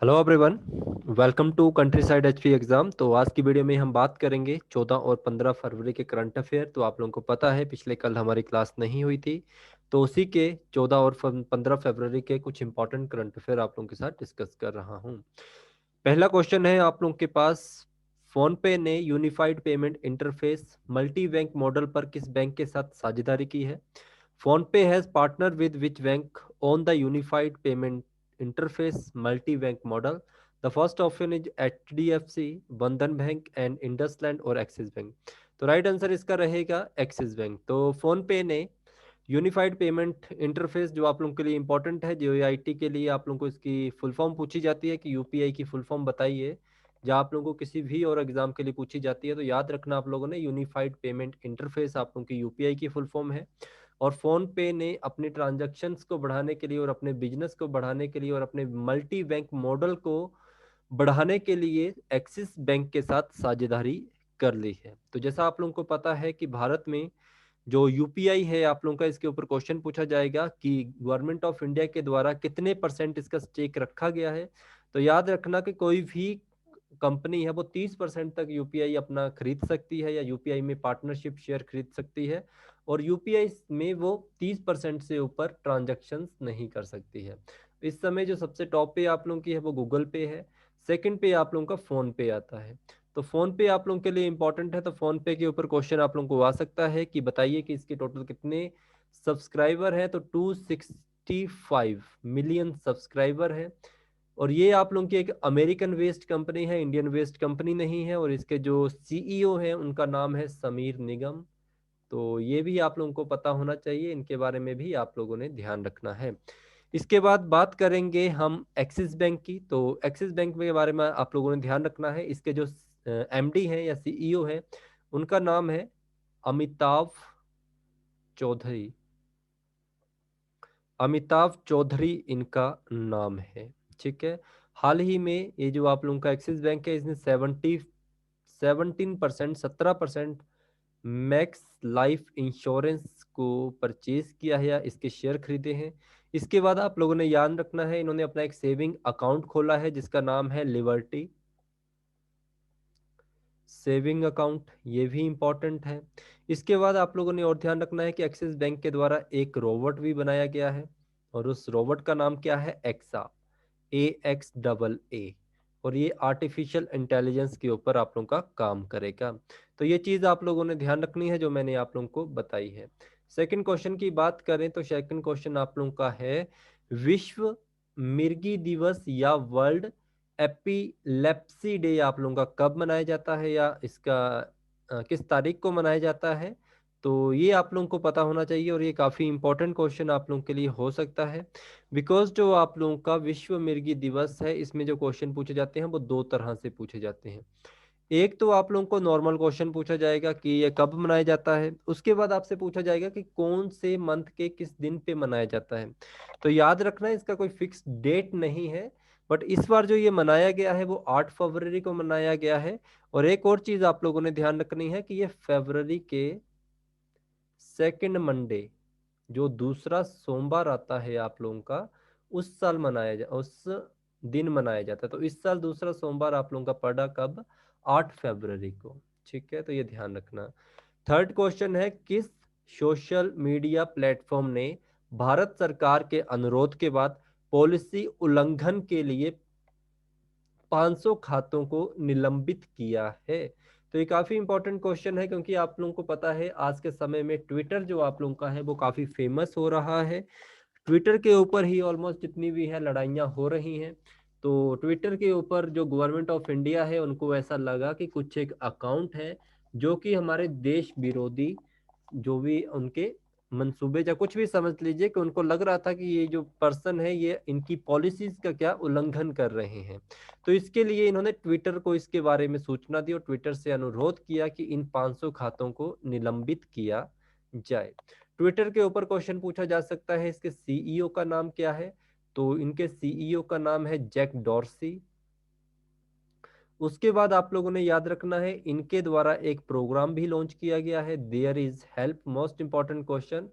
Hello everyone, welcome to countryside HP exam. तो आज की वीडियो में हम बात करेंगे 14 और 15 फरवरी के करंट अफेयर। तो आप लोगों को पता है पिछले कल हमारी क्लास नहीं हुई थी, तो उसी के 14 और 15 फरवरी के कुछ इंपॉर्टेंट करंट अफेयर आप लोगों के साथ डिस्कस कर रहा हूं। पहला क्वेश्चन है आप लोगों के पास, फोन पे ने unified payment interface multi bank model पर किस बैंक के साथ साझेदारी की है? फोन पे has partner with which bank on the unified payment interface multi-bank model? The first option is HDFC, बंधन बैंक एंड इंडसलैंड और एक्सिस बैंक। तो राइट आंसर इसका रहेगा एक्सिस बैंक। तो फोन पे ने यूनिफाइड पेमेंट इंटरफेस, जो आप लोगों के लिए इंपॉर्टेंट है, JOIT के लिए आप लोगों को इसकी फुल फॉर्म पूछी जाती है कि यूपीआई की फुल फॉर्म बताइए। जब आप लोगों को किसी भी और एग्जाम के लिए पूछी जाती है तो याद रखना आप लोगों ने, यूनिफाइड पेमेंट इंटरफेस आप लोगों की यूपीआई की फुल फॉर्म है। और फोन पे ने अपने ट्रांजैक्शंस को बढ़ाने के लिए और अपने बिजनेस को बढ़ाने के लिए और अपने मल्टी बैंक मॉडल को बढ़ाने के लिए एक्सिस बैंक के साथ साझेदारी कर ली है। तो जैसा आप लोगों को पता है कि भारत में जो यूपीआई है, आप लोगों का इसके ऊपर क्वेश्चन पूछा जाएगा कि गवर्नमेंट ऑफ इंडिया के द्वारा कितने परसेंट इसका स्टेक रखा गया है। तो याद रखना कि कोई भी कंपनी है वो 30% तक यूपीआई अपना खरीद सकती है या यूपीआई में पार्टनरशिप शेयर खरीद सकती है, और यूपीआई में वो 30% से ऊपर ट्रांजैक्शंस नहीं कर सकती है। इस समय जो सबसे टॉप पे आप लोगों की है वो गूगल पे है, सेकंड पे आप लोगों का फोन पे आता है। तो फोन पे आप लोगों के लिए इंपॉर्टेंट है, तो फोन पे के ऊपर क्वेश्चन आप लोगों को आ सकता है कि बताइए कि इसके टोटल कितने सब्सक्राइबर है। तो 265 मिलियन सब्सक्राइबर है, और ये आप लोगों की एक अमेरिकन बेस्ड कंपनी है, इंडियन बेस्ड कंपनी नहीं है। और इसके जो सीईओ हैं उनका नाम है समीर निगम। तो ये भी आप लोगों को पता होना चाहिए, इनके बारे में भी आप लोगों ने ध्यान रखना है। इसके बाद बात करेंगे हम एक्सिस बैंक की। तो एक्सिस बैंक के बारे में आप लोगों ने ध्यान रखना है, इसके जो एमडी हैं या सीईओ हैं उनका नाम है अमिताभ चौधरी। अमिताभ चौधरी इनका नाम है, ठीक है। हाल ही में ये जो आप लोगों का एक्सिस बैंक है, इसने 17% मैक्स लाइफ इंश्योरेंस को परचेज किया है या इसके शेयर खरीदे हैं। इसके बाद आप लोगों ने याद रखना है, इन्होंने अपना एक सेविंग अकाउंट खोला है जिसका नाम है लिबर्टी सेविंग अकाउंट, ये भी इंपॉर्टेंट है। इसके बाद आप लोगों ने और ध्यान रखना है कि एक्सिस बैंक के द्वारा एक रोबोट भी बनाया गया है, और उस रोबोट का नाम क्या है? एक्सा, AXAA। और ये आर्टिफिशियल इंटेलिजेंस के ऊपर आप लोगों का काम करेगा। तो ये चीज़ आप लोगों ने ध्यान रखनी है जो मैंने आप लोगों को बताई है। सेकंड क्वेश्चन की बात करें तो सेकंड क्वेश्चन आप लोगों का है, विश्व मिर्गी दिवस या वर्ल्ड एपिलेप्सी डे आप लोगों का कब मनाया जाता है, या इसका किस तारीख को मनाया जाता है? तो ये आप लोगों को पता होना चाहिए, और ये काफ़ी इंपॉर्टेंट क्वेश्चन आप लोगों के लिए हो सकता है, बिकॉज जो आप लोगों का विश्व मिर्गी दिवस है इसमें जो क्वेश्चन पूछे जाते हैं वो दो तरह से पूछे जाते हैं। एक तो आप लोगों को नॉर्मल क्वेश्चन पूछा जाएगा कि ये कब मनाया जाता है, उसके बाद आपसे पूछा जाएगा कि कौन से मंथ के किस दिन पे मनाया जाता है। तो याद रखना इसका कोई फिक्स डेट नहीं है, बट इस बार जो ये मनाया गया है वो 8 फरवरी को मनाया गया है। और एक और चीज आप लोगों ने ध्यान रखनी है कि ये फरवरी के सेकंड मंडे, जो दूसरा सोमवार आता है आप लोगों का, उस दिन मनाया जाता है। तो इस साल दूसरा सोमवार आप लोगों का पड़ा कब? 8 फरवरी को, ठीक है। तो ये ध्यान रखना। थर्ड क्वेश्चन है, किस सोशल मीडिया प्लेटफॉर्म ने भारत सरकार के अनुरोध के बाद पॉलिसी उल्लंघन के लिए 500 खातों को निलंबित किया है? तो ये काफ़ी इंपॉर्टेंट क्वेश्चन है, क्योंकि आप लोगों को पता है आज के समय में ट्विटर जो आप लोगों का है वो काफ़ी फेमस हो रहा है। ट्विटर के ऊपर ही ऑलमोस्ट जितनी भी है लड़ाइयाँ हो रही हैं। तो ट्विटर के ऊपर जो गवर्नमेंट ऑफ इंडिया है उनको ऐसा लगा कि कुछ एक अकाउंट है जो कि हमारे देश विरोधी, जो भी उनके मंसूबे या कुछ भी समझ लीजिए, कि उनको लग रहा था कि ये जो पर्सन है ये इनकी पॉलिसीज का क्या उल्लंघन कर रहे हैं। तो इसके लिए इन्होंने ट्विटर को इसके बारे में सूचना दी और ट्विटर से अनुरोध किया कि इन 500 खातों को निलंबित किया जाए। ट्विटर के ऊपर क्वेश्चन पूछा जा सकता है, इसके सीईओ का नाम क्या है? तो इनके सीईओ का नाम है जैक डॉर्सी। उसके बाद आप लोगों ने याद रखना है, इनके द्वारा एक प्रोग्राम भी लॉन्च किया गया है, there is help. Most important question,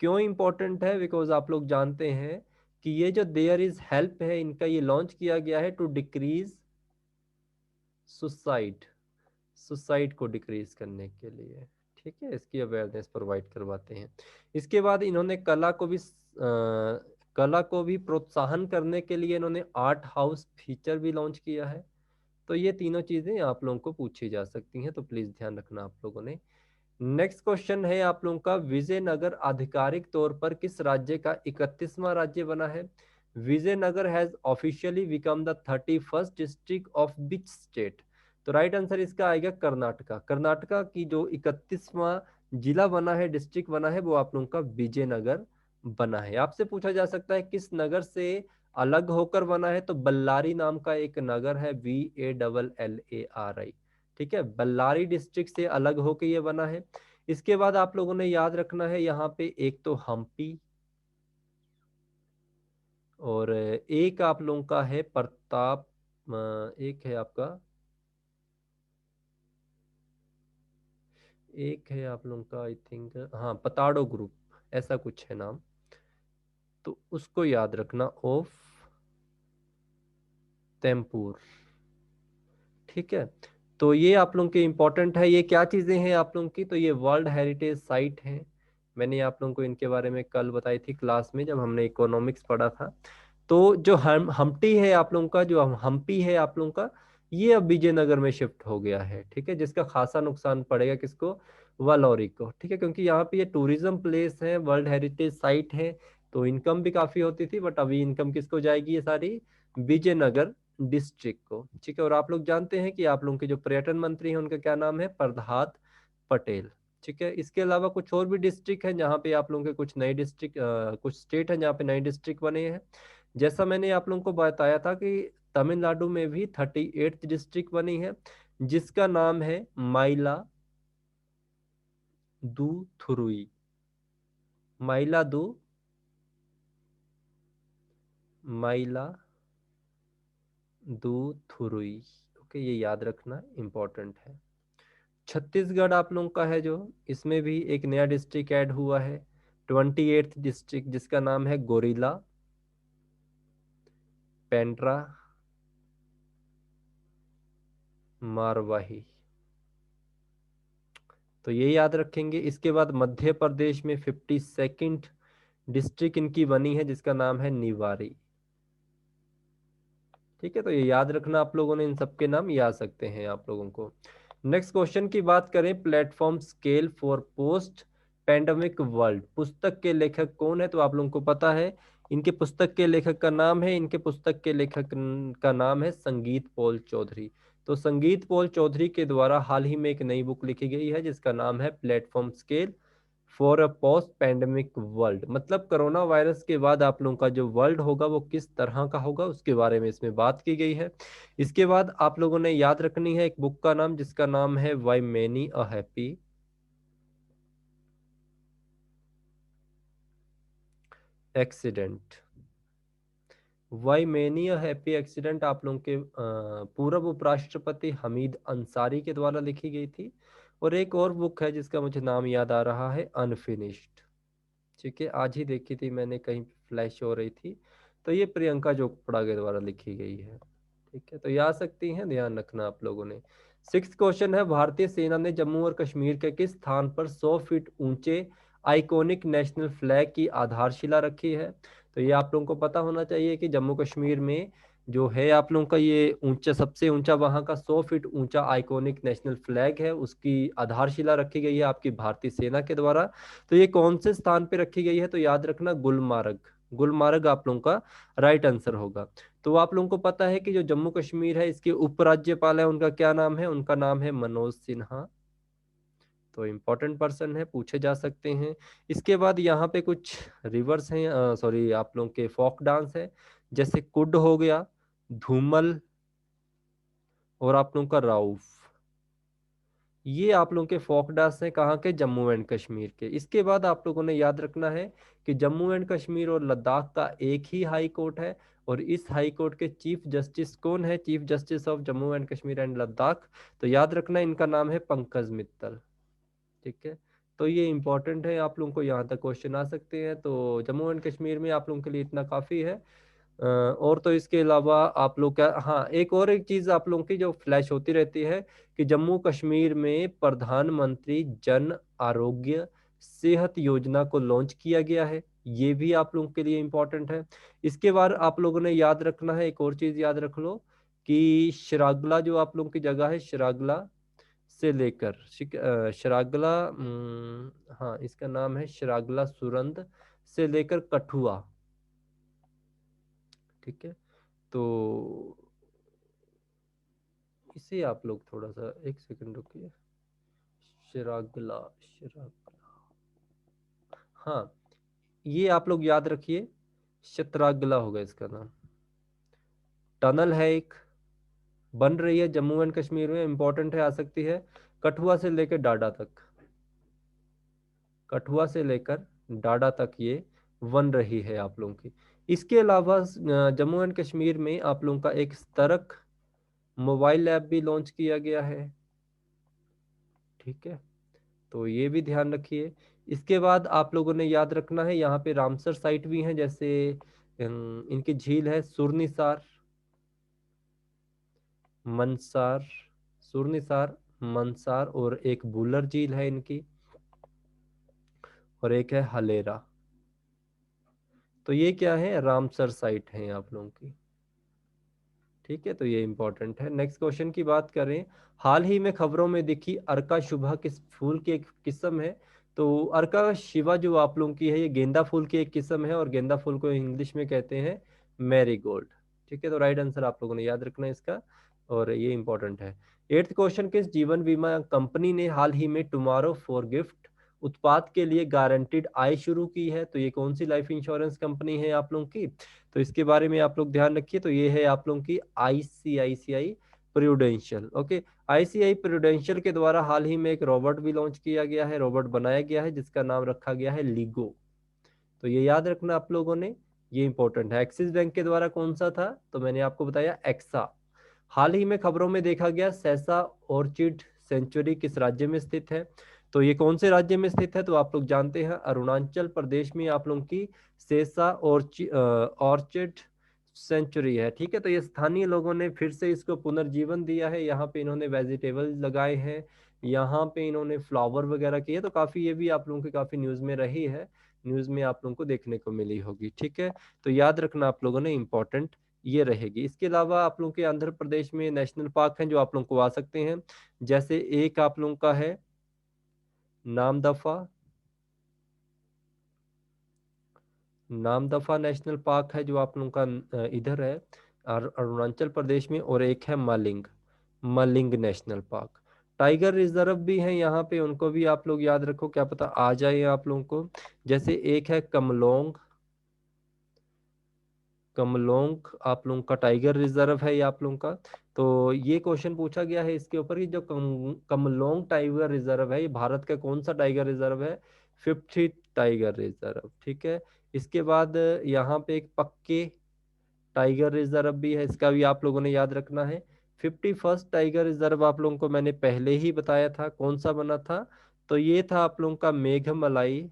क्यों इंपॉर्टेंट है? बिकॉज आप लोग जानते हैं कि ये जो देयर इज हेल्प है, इनका ये लॉन्च किया गया है टू डिक्रीज सुसाइड, सुसाइड को डिक्रीज करने के लिए। ठीक है, इसकी अवेयरनेस प्रोवाइड करवाते हैं। इसके बाद इन्होंने कला को भी प्रोत्साहन करने के लिए इन्होंने आर्ट हाउस फीचर भी लॉन्च किया है। तो ये तीनों चीजें आप लोगों को पूछी जा सकती हैं, तो प्लीज ध्यान रखना आप लोगों ने। नेक्स्ट क्वेश्चन है आप लोगों का, विजयनगर आधिकारिक तौर पर किस राज्य का 31वां राज्य बना है? Vijayanagar has officially become the 31st district of which state? तो राइट आंसर इसका आएगा कर्नाटका। कर्नाटका की जो 31वां जिला बना है, डिस्ट्रिक्ट बना है, वो आप लोगों का विजयनगर बना है। आपसे पूछा जा सकता है किस नगर से अलग होकर बना है? तो बल्लारी नाम का एक नगर है, BALLARI। ठीक है, बल्लारी डिस्ट्रिक्ट से अलग होकर ये बना है। इसके बाद आप लोगों ने याद रखना है यहाँ पे एक तो हम्पी, और एक आप लोगों का है प्रताप, एक है आपका, एक है आप लोगों का आई थिंक, हाँ पताड़ो ग्रुप, ऐसा कुछ है नाम, तो उसको याद रखना, ऑफ टेम्पुर। ठीक है, तो ये आप लोगों के इम्पोर्टेंट है। ये क्या चीज़ें हैं आप लोगों की? तो ये वर्ल्ड हेरिटेज साइट है। मैंने आप लोगों को इनके बारे में कल बताई थी क्लास में जब हमने इकोनॉमिक्स पढ़ा था। तो जो हम्पटी है आप लोगों का, जो हम्पी है आप लोगों का, ये अब विजयनगर में शिफ्ट हो गया है। ठीक है, जिसका खासा नुकसान पड़ेगा किसको? वलौरी को। ठीक है, क्योंकि यहाँ पे ये टूरिज्म प्लेस है, वर्ल्ड हेरिटेज साइट है, तो इनकम भी काफी होती थी, बट अभी इनकम किसको जाएगी? ये सारी विजयनगर डिस्ट्रिक्ट को। ठीक है, और आप लोग जानते हैं कि आप लोगों के जो पर्यटन मंत्री हैं उनका क्या नाम है? प्रहलाद पटेल। ठीक है, इसके अलावा कुछ और भी डिस्ट्रिक्ट हैं जहाँ पे आप लोगों के कुछ नए डिस्ट्रिक्ट, कुछ स्टेट हैं जहाँ पे नए डिस्ट्रिक्ट बने हैं। जैसा मैंने आप लोगों को बताया था कि तमिलनाडु में भी 38th डिस्ट्रिक्ट बनी है, जिसका नाम है माइला दू थुरुई। माइला दू, माइला दू थुरुई। ओके, ये याद रखना इंपॉर्टेंट है। छत्तीसगढ़ आप लोगों का है जो, इसमें भी एक नया डिस्ट्रिक्ट ऐड हुआ है, 28th डिस्ट्रिक्ट, जिसका नाम है गोरिल्ला पेंड्रा मारवाही। तो ये याद रखेंगे। इसके बाद मध्य प्रदेश में 52nd डिस्ट्रिक्ट इनकी बनी है, जिसका नाम है निवारी। ठीक है, तो ये याद रखना आप लोगों ने, इन सबके नाम याद सकते हैं आप लोगों को। नेक्स्ट क्वेश्चन की बात करें, platform scale for post pandemic world, पुस्तक के लेखक कौन है? तो आप लोगों को पता है, इनके पुस्तक के लेखक का नाम है, इनके पुस्तक के लेखक का नाम है संगीत पॉल चौधरी। तो संगीत पॉल चौधरी के द्वारा हाल ही में एक नई बुक लिखी गई है, जिसका नाम है platform scale for a post pandemic world. मतलब कोरोना वायरस के बाद आप लोगों का जो वर्ल्ड होगा वो किस तरह का होगा, उसके बारे में इसमें बात की गई है। इसके बाद आप लोगों ने याद रखनी है एक बुक का नाम, जिसका नाम है why many a happy accident. Why many a happy accident आप लोगों के पूर्व उपराष्ट्रपति हमीद अंसारी के द्वारा लिखी गई थी। और एक और बुक है जिसका मुझे नाम याद आ रहा है, अनफिनिश्ड। ठीक है, आज ही देखी थी मैंने, कहीं फ्लैश हो रही थी। तो ये प्रियंका चोपड़ा के द्वारा लिखी गई है। ठीक है, तो ये आ सकती हैं, ध्यान रखना आप लोगों ने। सिक्स क्वेश्चन है, भारतीय सेना ने जम्मू और कश्मीर के किस स्थान पर 100 फीट ऊंचे आइकॉनिक नेशनल फ्लैग की आधारशिला रखी है? तो ये आप लोगों को पता होना चाहिए कि जम्मू कश्मीर में जो है आप लोगों का ये ऊंचा, सबसे ऊंचा वहां का 100 फीट ऊंचा आइकॉनिक नेशनल फ्लैग है, उसकी आधारशिला रखी गई है आपकी भारतीय सेना के द्वारा। तो ये कौन से स्थान पे रखी गई है? तो याद रखना गुलमार्ग। गुलमार्ग आप लोगों का राइट आंसर होगा। तो आप लोगों को पता है कि जो जम्मू कश्मीर है, इसके उपराज्यपाल है, उनका क्या नाम है? उनका नाम है मनोज सिन्हा। तो इम्पोर्टेंट पर्सन है, पूछे जा सकते हैं। इसके बाद यहाँ पे कुछ रिवर्स हैं, सॉरी आप लोगों के फोक डांस है, जैसे कुड हो गया, धूमल, और आप लोगों का राउफ। ये आप लोगों के फोक डांस हैं, कहाँ के? जम्मू एंड कश्मीर के। इसके बाद आप लोगों ने याद रखना है कि जम्मू एंड कश्मीर और लद्दाख का एक ही हाई कोर्ट है, और इस हाई कोर्ट के चीफ जस्टिस कौन है? Chief justice of Jammu and Kashmir and Ladakh. तो याद रखना इनका नाम है पंकज मित्तल। ठीक है, तो ये इंपॉर्टेंट है, आप लोगों को यहाँ तक क्वेश्चन आ सकते हैं। तो जम्मू एंड कश्मीर में आप लोगों के लिए इतना काफ़ी है। और तो इसके अलावा आप लोग क्या, हाँ एक और एक चीज़ आप लोगों की जो फ्लैश होती रहती है कि जम्मू कश्मीर में प्रधानमंत्री जन आरोग्य सेहत योजना को लॉन्च किया गया है, ये भी आप लोगों के लिए इम्पोर्टेंट है। इसके बाद आप लोगों ने याद रखना है, एक और चीज़ याद रख लो कि शरागला जो आप लोगों की जगह है, शरागला से लेकर शरागला, हाँ इसका नाम है शरागला सुरंद से लेकर कठुआ, ठीक है। तो इसे आप लोग थोड़ा सा एक सेकंड रुकिए, शरागला, शरागला, हाँ ये आप लोग याद रखिए, शतरागला होगा इसका नाम। टनल है एक, बन रही है जम्मू एंड कश्मीर में, इंपॉर्टेंट है, आ सकती है कठुआ से लेकर डाडा तक, कठुआ से लेकर डाडा तक ये बन रही है आप लोगों की। इसके अलावा जम्मू एंड कश्मीर में आप लोगों का एक स्तरक मोबाइल ऐप भी लॉन्च किया गया है, ठीक है। तो ये भी ध्यान रखिए। इसके बाद आप लोगों ने याद रखना है, यहाँ पे रामसर साइट भी है, जैसे इनकी झील है सुरनिसार, मनसार, सुरनिसार, मनसार, और एक बुलर झील है इनकी, और एक है हलेरा। तो ये क्या है, रामसर साइट है आप लोगों की, ठीक है। तो ये इंपॉर्टेंट है। नेक्स्ट क्वेश्चन की बात करें, हाल ही में खबरों में दिखी अर्का शुभा किस फूल की एक किस्म है? तो अर्का शिवा जो आप लोगों की है, ये गेंदा फूल की एक किस्म है, और गेंदा फूल को इंग्लिश में कहते हैं मैरीगोल्ड, ठीक है। तो राइट आंसर आप लोगों ने याद रखना है इसका, और ये इंपॉर्टेंट है। एट्थ क्वेश्चन, किस जीवन बीमा कंपनी ने हाल ही में टुमारो फॉर गिफ्ट उत्पाद के लिए गारंटीड आय शुरू की है? तो ये कौन सी लाइफ इंश्योरेंस कंपनी है आप लोगों की? तो इसके बारे में आप लोग ध्यान रखिए। तो ये है आप लोगों की ICICI prudential, okay. ICI prudential के द्वारा हाल ही में एक रोबोट भी लॉन्च किया गया है, रोबोट बनाया गया है, जिसका नाम रखा गया है लीगो। तो ये याद रखना आप लोगों ने, ये इंपॉर्टेंट है। एक्सिस बैंक के द्वारा कौन सा था? तो मैंने आपको बताया एक्सा। हाल ही में खबरों में देखा गया सहसा ऑर्चिड सेंचुरी किस राज्य में स्थित है? तो ये कौन से राज्य में स्थित है? तो आप लोग जानते हैं अरुणाचल प्रदेश में आप लोगों की सेसा ऑर्चिड सेंचुरी है, ठीक है। तो ये स्थानीय लोगों ने फिर से इसको पुनर्जीवन दिया है, यहाँ पे इन्होंने वेजिटेबल लगाए हैं, यहाँ पे इन्होंने फ्लावर वगैरह किए, तो काफ़ी ये भी आप लोगों की काफ़ी न्यूज़ में रही है, न्यूज़ में आप लोगों को देखने को मिली होगी, ठीक है। तो याद रखना आप लोगों ने, इंपॉर्टेंट ये रहेगी। इसके अलावा आप लोगों के आंध्र प्रदेश में नेशनल पार्क हैं जो आप लोगों को आ सकते हैं, जैसे एक आप लोगों का है नामदफा, नामदफा नेशनल पार्क है जो आप लोगों का इधर है अरुणाचल प्रदेश में, और एक है mulling, mulling national park. Tiger reserve भी है यहाँ पे, उनको भी आप लोग याद रखो, क्या पता आ जाए आप लोगों को। जैसे एक है कमलोंग, कमलोंग आप लोगों का टाइगर रिजर्व है ये आप लोगों का। तो ये क्वेश्चन पूछा गया है इसके ऊपर कि जो कमलोंग टाइगर रिजर्व है, ये भारत का कौन सा टाइगर रिजर्व है? 50 टाइगर रिजर्व, ठीक है। इसके बाद यहाँ पे एक पक्के टाइगर रिजर्व भी है, इसका भी आप लोगों ने याद रखना है। 51st टाइगर रिजर्व आप लोगों को मैंने पहले ही बताया था, कौन सा बना था? तो ये था आप लोगों का मेघमलाई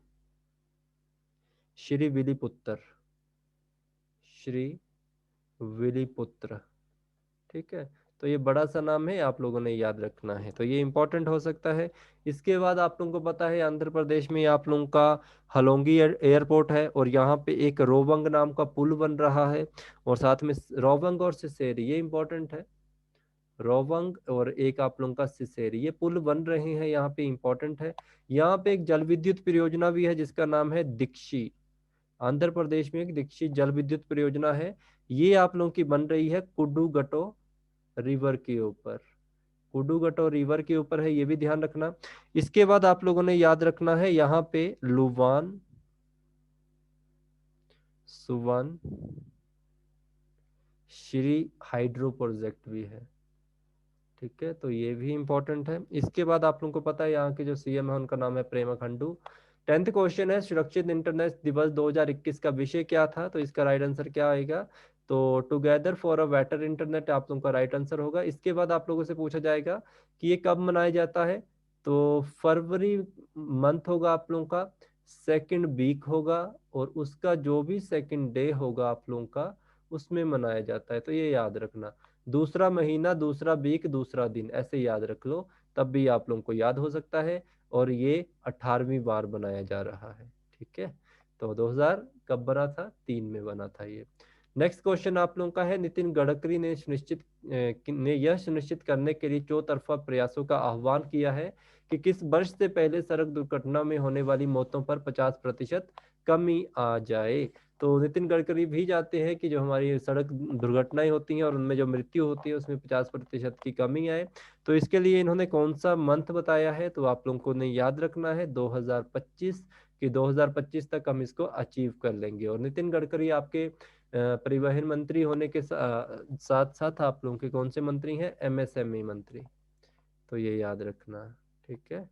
श्री विलिपुत्र, श्री विलिपुत्र, ठीक है। तो ये बड़ा सा नाम है, आप लोगों ने याद रखना है, तो ये इंपॉर्टेंट हो सकता है। इसके बाद आप लोगों को पता है आंध्र प्रदेश में आप लोगों का हलोंगी एयरपोर्ट है, और यहाँ पे एक रोवंग नाम का पुल बन रहा है, और साथ में रोवंग और सिसेरी, ये इंपॉर्टेंट है, रोवंग और एक आप लोगों का सिसेरी, ये पुल बन रहे हैं यहाँ पे, इंपॉर्टेंट है। यहाँ पे एक जल विद्युत परियोजना भी है जिसका नाम है दीक्षी, आंध्र प्रदेश में एक दीक्षी जल विद्युत परियोजना है, ये आप लोगों की बन रही है कुडुगटो रिवर के ऊपर, कुडुगटो रिवर के ऊपर है, ये भी ध्यान रखना। इसके बाद आप लोगों ने याद रखना है यहाँ पे लुवान सुवन श्री हाइड्रो प्रोजेक्ट भी है, ठीक है। तो ये भी इंपॉर्टेंट है। इसके बाद आप लोगों को पता है यहाँ के जो सीएम है उनका नाम है प्रेमा खंडू। 10th क्वेश्चन है, सुरक्षित इंटरनेट दिवस 2021 का विषय क्या था? तो इसका राइट आंसर क्या आएगा? तो together for a better internet आप लोगों का राइट आंसर होगा। इसके बाद आप लोगों से पूछा जाएगा कि ये कब मनाया जाता है? तो फरवरी मंथ होगा आप लोगों का, सेकंड वीक होगा, और उसका जो भी सेकंड डे होगा आप लोगों का उसमें मनाया जाता है। तो ये याद रखना, दूसरा महीना, दूसरा वीक, दूसरा दिन, ऐसे याद रख लो, तब भी आप लोगों को याद हो सकता है। और ये 18वीं बार बनाया जा रहा है, ठीक है। तो 2000 कब बना था, 3 में बना था ये। नेक्स्ट क्वेश्चन आप लोगों का है, नितिन गडकरी ने यह सुनिश्चित करने के लिए चौतरफा प्रयासों का आह्वान किया है कि किस वर्ष से पहले सड़क दुर्घटना में होने वाली मौतों पर 50% कमी आ जाए। तो नितिन गडकरी भी चाहते हैं कि जो हमारी सड़क दुर्घटनाएं होती हैं और उनमें जो मृत्यु होती है उसमें 50% की कमी आए। तो इसके लिए इन्होंने कौन सा मंथ बताया है, तो आप लोगों को ने याद रखना है 2025, कि 2025 तक हम इसको अचीव कर लेंगे। और नितिन गडकरी आपके परिवहन मंत्री होने के साथ साथ आप लोगों के कौन से मंत्री हैं, एमएसएमई मंत्री। तो ये याद रखना, ठीक है।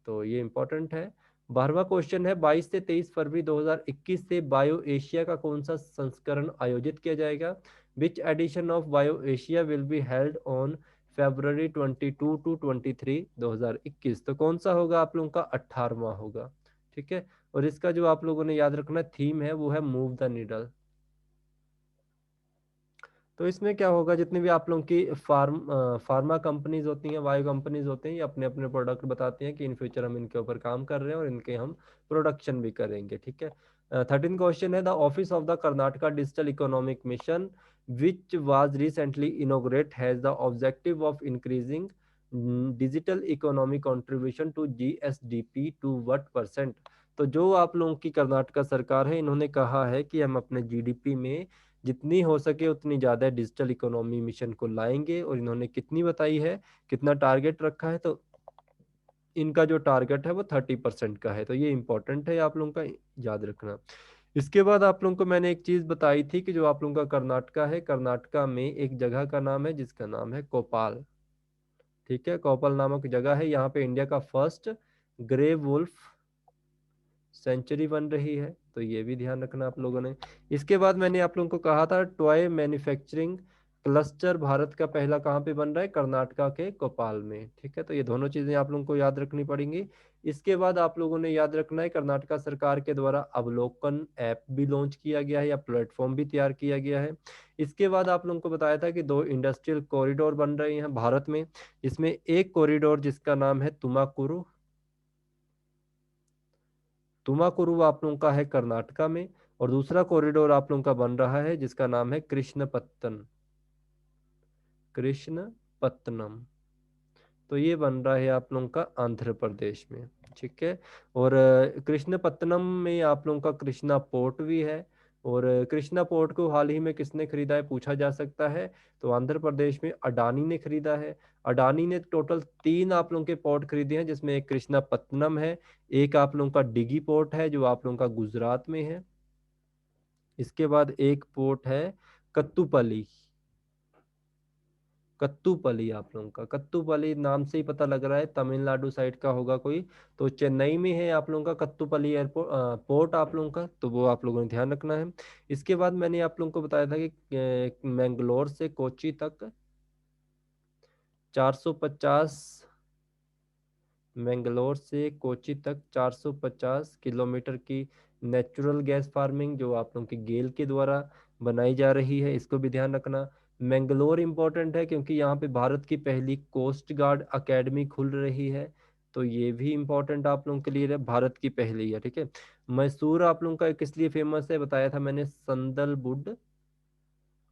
तो ये इंपॉर्टेंट है। 12वां क्वेश्चन है, 22 से 23 फरवरी 2021 से बायो एशिया का कौन सा संस्करण आयोजित किया जाएगा। Which edition of bio Asia will be held on February 22 to 23 2021। तो कौन सा होगा आप लोगों का, 18वां होगा, ठीक है। और इसका जो आप लोगों ने याद रखना थीम है वो है मूव द नीडल। तो इसमें क्या होगा, जितनी भी आप लोगों की फार्मा कंपनीज होती हैं, बायो कंपनीज होते हैं, ये अपने अपने प्रोडक्ट बताते हैं कि इन फ्यूचर हम इनके ऊपर काम कर रहे हैं और इनके हम प्रोडक्शन भी करेंगे, ठीक है। 13 क्वेश्चन है, the office of the Karnataka digital economic mission which was recently inaugurate has the objective of increasing digital economic contribution to GSDP to what percent. तो जो आप लोगों की कर्नाटका सरकार है, इन्होंने कहा है कि हम अपने जीडीपी में जितनी हो सके उतनी ज़्यादा डिजिटल इकोनॉमी मिशन को लाएंगे। और इन्होंने कितनी बताई है, कितना टारगेट रखा है, तो इनका जो टारगेट है वो 30% का है। तो ये इंपॉर्टेंट है आप लोगों का याद रखना। इसके बाद आप लोगों को मैंने एक चीज़ बताई थी कि जो आप लोगों का कर्नाटका है, कर्नाटका में एक जगह का नाम है जिसका नाम है कोपाल, ठीक है। कोपाल नामक जगह है, यहाँ पे इंडिया का फर्स्ट ग्रे वुल्फ सेंचुरी बन रही है। तो ये भी ध्यान रखना आप लोगों ने। इसके बाद मैंने आप लोगों को कहा था टॉय मैन्युफैक्चरिंग क्लस्टर भारत का पहला कहाँ पे बन रहा है, कर्नाटका के कोपाल में, ठीक है। तो ये दोनों चीजें आप लोगों को याद रखनी पड़ेंगी। इसके बाद आप लोगों ने याद रखना है, कर्नाटका सरकार के द्वारा अवलोकन ऐप भी लॉन्च किया गया है या प्लेटफॉर्म भी तैयार किया गया है। इसके बाद आप लोगों को बताया था कि 2 इंडस्ट्रियल कॉरिडोर बन रहे हैं भारत में। इसमें एक कॉरिडोर जिसका नाम है तुमाकुरु, तुमाकुरु आप लोगों का है कर्नाटका में। और दूसरा कॉरिडोर आप लोगों का बन रहा है जिसका नाम है कृष्णपत्तनम। तो ये बन रहा है आप लोगों का आंध्र प्रदेश में, ठीक है। और कृष्णपत्तनम में आप लोगों का कृष्णा पोर्ट भी है। और कृष्णा पोर्ट को हाल ही में किसने खरीदा है पूछा जा सकता है, तो आंध्र प्रदेश में अडानी ने खरीदा है। अडानी ने टोटल 3 आप लोगों के पोर्ट खरीदे हैं, जिसमें एक कृष्णापत्तनम है, एक आप लोगों का डिगी पोर्ट है जो आप लोगों का गुजरात में है। इसके बाद एक पोर्ट है कत्तुपली, कत्तुपली आप लोगों का, कत्तुपली नाम से ही पता लग रहा है तमिलनाडु साइड का होगा कोई। तो चेन्नई में है आप लोगों का कत्तुपली एयरपोर्ट पोर्ट आप लोगों का, तो वो आप लोगों ने ध्यान रखना है। इसके बाद मैंने आप लोगों को बताया था कि मैंगलोर से कोची तक 450, मैंगलोर से कोची तक 450 किलोमीटर की नेचुरल गैस फार्मिंग जो आप लोगों की गेल के द्वारा बनाई जा रही है, इसको भी ध्यान रखना। मैंगलोर इंपॉर्टेंट है क्योंकि यहाँ पे भारत की पहली कोस्ट गार्ड अकेडमी खुल रही है। तो ये भी इंपॉर्टेंट आप लोगों के लिए है, भारत की पहली है, ठीक है। मैसूर आप लोगों का किस लिए फेमस है बताया था मैंने, संदलवुड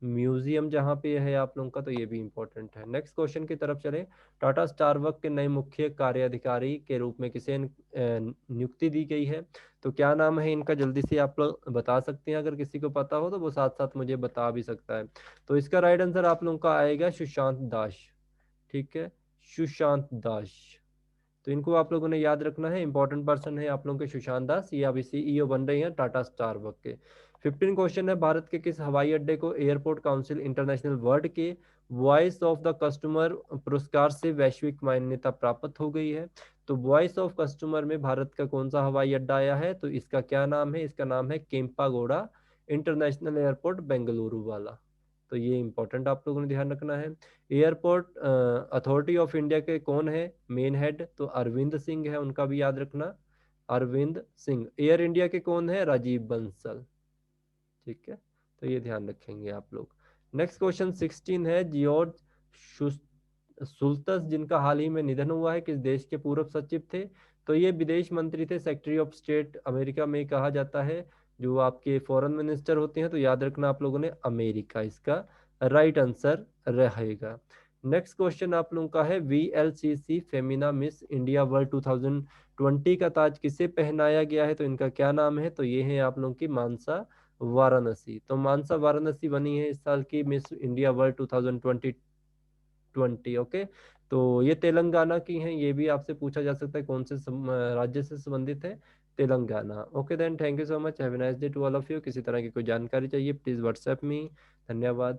म्यूजियम जहाँ पे है आप लोगों का, तो ये भी इंपॉर्टेंट है। नेक्स्ट क्वेश्चन की तरफ चले, टाटा स्टारबक के नए मुख्य कार्याधिकारी के रूप में किसे नियुक्ति दी गई है, तो क्या नाम है इनका, जल्दी से आप लोग बता सकते हैं, अगर किसी को पता हो तो वो साथ साथ मुझे बता भी सकता है। तो इसका राइट आंसर आप लोगों का आएगा सुशांत दास, ठीक है, सुशांत दास। तो इनको आप लोगों ने याद रखना है, इंपॉर्टेंट पर्सन है आप लोगों के सुशांत दास, ये अभी सीईओ बन रहे हैं टाटा स्टारबक के। 15 क्वेश्चन है, भारत के किस हवाई अड्डे को एयरपोर्ट काउंसिल इंटरनेशनल वर्ल्ड के वॉइस ऑफ द कस्टमर पुरस्कार से वैश्विक मान्यता प्राप्त हो गई है। तो वॉइस ऑफ कस्टमर में भारत का कौन सा हवाई अड्डा आया है, तो इसका क्या नाम है, इसका नाम है केम्पागोड़ा इंटरनेशनल एयरपोर्ट बेंगलुरु वाला। तो ये इंपॉर्टेंट आप लोगों ने ध्यान रखना है। एयरपोर्ट अथॉरिटी ऑफ इंडिया के कौन है मेन हेड, तो अरविंद सिंह है, उनका भी याद रखना, अरविंद सिंह। एयर इंडिया के कौन है, राजीव बंसल। ठीक है, तो ये ध्यान रखेंगे आप लोग। नेक्स्ट क्वेश्चन 16 है, जियोर्ज सुल्तस जिनका हाल ही में निधन हुआ है, किस देश के पूर्व सचिव थे, तो ये विदेश मंत्री थे, सेक्रेटरी ऑफ स्टेट अमेरिका में कहा जाता है। जो आपके फॉरेन मिनिस्टर होते हैं, तो याद रखना आप लोगों ने अमेरिका इसका राइट आंसर रहेगा। नेक्स्ट क्वेश्चन आप लोगों का है, VLCC Femina miss India world 2020 का ताज किसे पहनाया गया है, तो इनका क्या नाम है, तो ये है आप लोगों की मानसा वाराणसी। तो मानसा वाराणसी बनी है इस साल की मिस इंडिया वर्ल्ड 2020। ओके, तो ये तेलंगाना की हैं, ये भी आपसे पूछा जा सकता है कौन से राज्य से संबंधित है, Telangana. Okay then, thank you so much, have a nice day to all of you. किसी तरह की कोई जानकारी चाहिए प्लीज व्हाट्सएप मी। धन्यवाद।